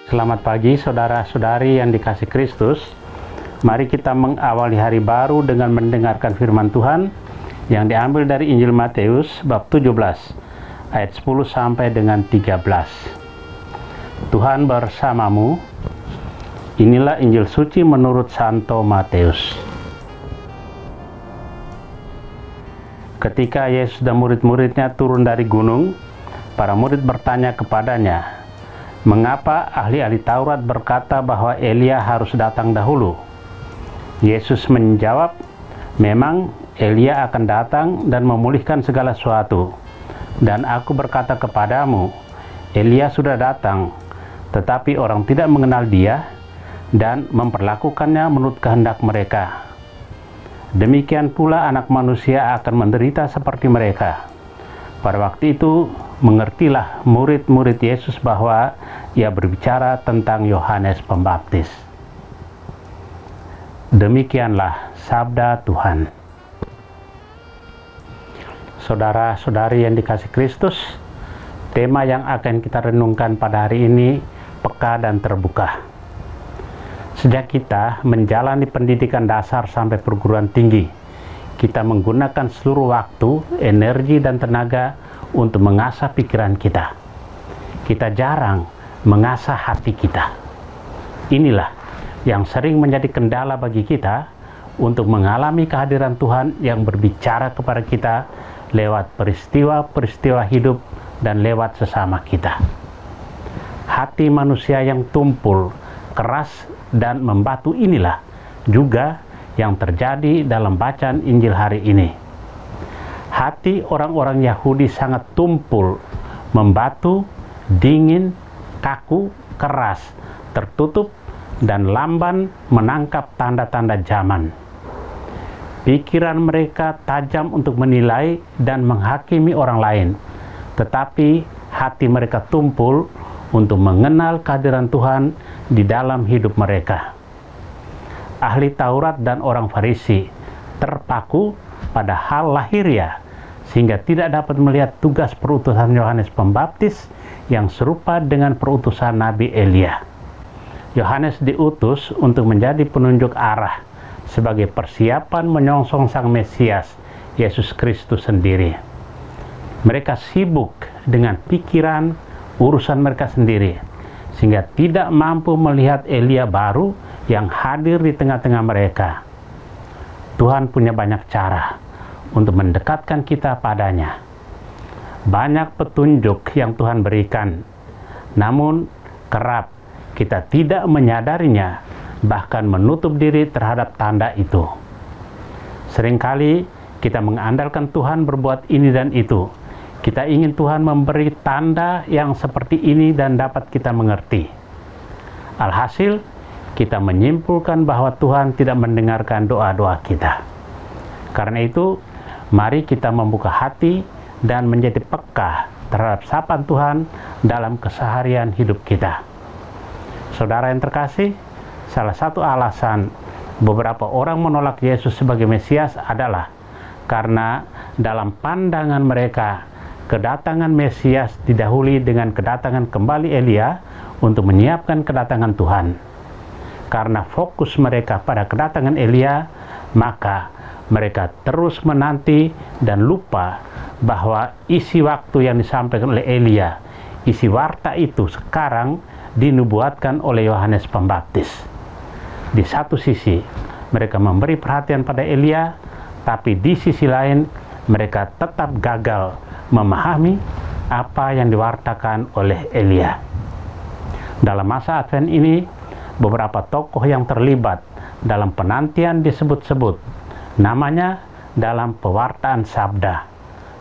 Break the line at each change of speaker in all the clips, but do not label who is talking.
Selamat pagi saudara-saudari yang dikasihi Kristus. Mari kita mengawali hari baru dengan mendengarkan firman Tuhan yang diambil dari Injil Matius bab 17 ayat 10 sampai dengan 13. Tuhan bersamamu. Inilah Injil suci menurut Santo Matius. Ketika Yesus dan murid-muridnya turun dari gunung, para murid bertanya kepadanya, "Mengapa ahli-ahli Taurat berkata bahwa Elia harus datang dahulu?" Yesus menjawab, "Memang Elia akan datang dan memulihkan segala sesuatu. Dan aku berkata kepadamu, Elia sudah datang, tetapi orang tidak mengenal dia dan memperlakukannya menurut kehendak mereka. Demikian pula anak manusia akan menderita seperti mereka." Pada waktu itu, mengertilah murid-murid Yesus bahwa ia berbicara tentang Yohanes Pembaptis. Demikianlah sabda Tuhan. Saudara-saudari yang dikasihi Kristus, tema yang akan kita renungkan pada hari ini, peka dan terbuka. Sejak kita menjalani pendidikan dasar sampai perguruan tinggi, kita menggunakan seluruh waktu, energi, dan tenaga untuk mengasah pikiran kita. Kita jarang mengasah hati kita. Inilah yang sering menjadi kendala bagi kita untuk mengalami kehadiran Tuhan yang berbicara kepada kita lewat peristiwa-peristiwa hidup dan lewat sesama kita. Hati manusia yang tumpul, keras, dan membatu inilah juga yang terjadi dalam bacaan Injil hari ini. Hati orang-orang Yahudi sangat tumpul, membatu, dingin, kaku, keras, tertutup, dan lamban menangkap tanda-tanda zaman. Pikiran mereka tajam untuk menilai dan menghakimi orang lain, tetapi hati mereka tumpul untuk mengenal kehadiran Tuhan di dalam hidup mereka. Ahli Taurat dan orang Farisi terpaku pada hal lahiriah sehingga tidak dapat melihat tugas perutusan Yohanes Pembaptis yang serupa dengan perutusan Nabi Elia. Yohanes diutus untuk menjadi penunjuk arah sebagai persiapan menyongsong Sang Mesias, Yesus Kristus sendiri. Mereka sibuk dengan pikiran urusan mereka sendiri, sehingga tidak mampu melihat Elia baru yang hadir di tengah-tengah mereka. Tuhan punya banyak cara untuk mendekatkan kita padanya. Banyak petunjuk yang Tuhan berikan, namun kerap kita tidak menyadarinya, bahkan menutup diri terhadap tanda itu. Seringkali kita mengandalkan Tuhan berbuat ini dan itu. Kita ingin Tuhan memberi tanda yang seperti ini dan dapat kita mengerti. Alhasil, kita menyimpulkan bahwa Tuhan tidak mendengarkan doa-doa kita. Karena itu, mari kita membuka hati dan menjadi peka terhadap sapaan Tuhan dalam keseharian hidup kita. Saudara yang terkasih, salah satu alasan beberapa orang menolak Yesus sebagai Mesias adalah karena dalam pandangan mereka, kedatangan Mesias didahului dengan kedatangan kembali Elia untuk menyiapkan kedatangan Tuhan. Karena fokus mereka pada kedatangan Elia, maka mereka terus menanti dan lupa bahwa isi waktu yang disampaikan oleh Elia, isi warta itu sekarang dinubuatkan oleh Yohanes Pembaptis. Di satu sisi, mereka memberi perhatian pada Elia, tapi di sisi lain, mereka tetap gagal memahami apa yang diwartakan oleh Elia. Dalam masa Advent ini, beberapa tokoh yang terlibat dalam penantian disebut-sebut namanya dalam pewartaan sabda.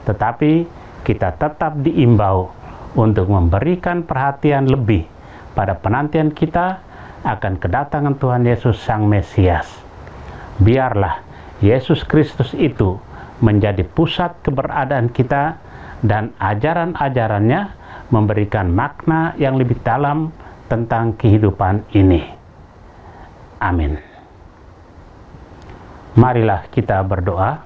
Tetapi kita tetap diimbau untuk memberikan perhatian lebih pada penantian kita akan kedatangan Tuhan Yesus Sang Mesias. Biarlah Yesus Kristus itu menjadi pusat keberadaan kita dan ajaran-ajarannya memberikan makna yang lebih dalam tentang kehidupan ini. Amin. Marilah kita berdoa.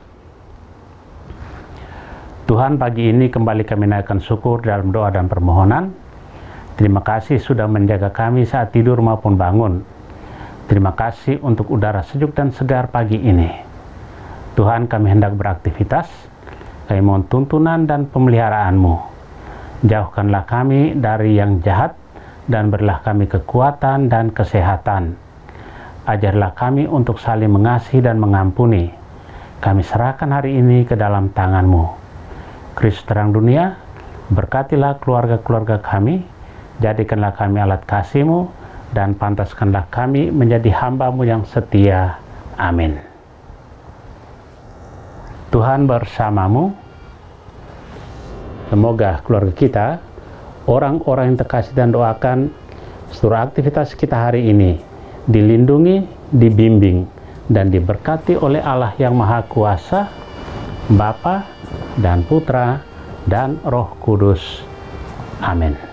Tuhan, pagi ini kembali kami naikkan syukur dalam doa dan permohonan. Terima kasih sudah menjaga kami saat tidur maupun bangun. Terima kasih untuk udara sejuk dan segar pagi ini. Tuhan, kami hendak beraktivitas, kami mohon tuntunan dan pemeliharaan-Mu. Jauhkanlah kami dari yang jahat, dan berilah kami kekuatan dan kesehatan. Ajarlah kami untuk saling mengasihi dan mengampuni. Kami serahkan hari ini ke dalam tangan-Mu. Kristus terang dunia, berkatilah keluarga-keluarga kami, jadikanlah kami alat kasih-Mu, dan pantaskanlah kami menjadi hamba-Mu yang setia. Amin. Tuhan bersamamu. Semoga keluarga kita, orang-orang yang terkasih dan doakan, seluruh aktivitas kita hari ini dilindungi, dibimbing, dan diberkati oleh Allah yang Maha Kuasa, Bapa dan Putra dan Roh Kudus. Amin.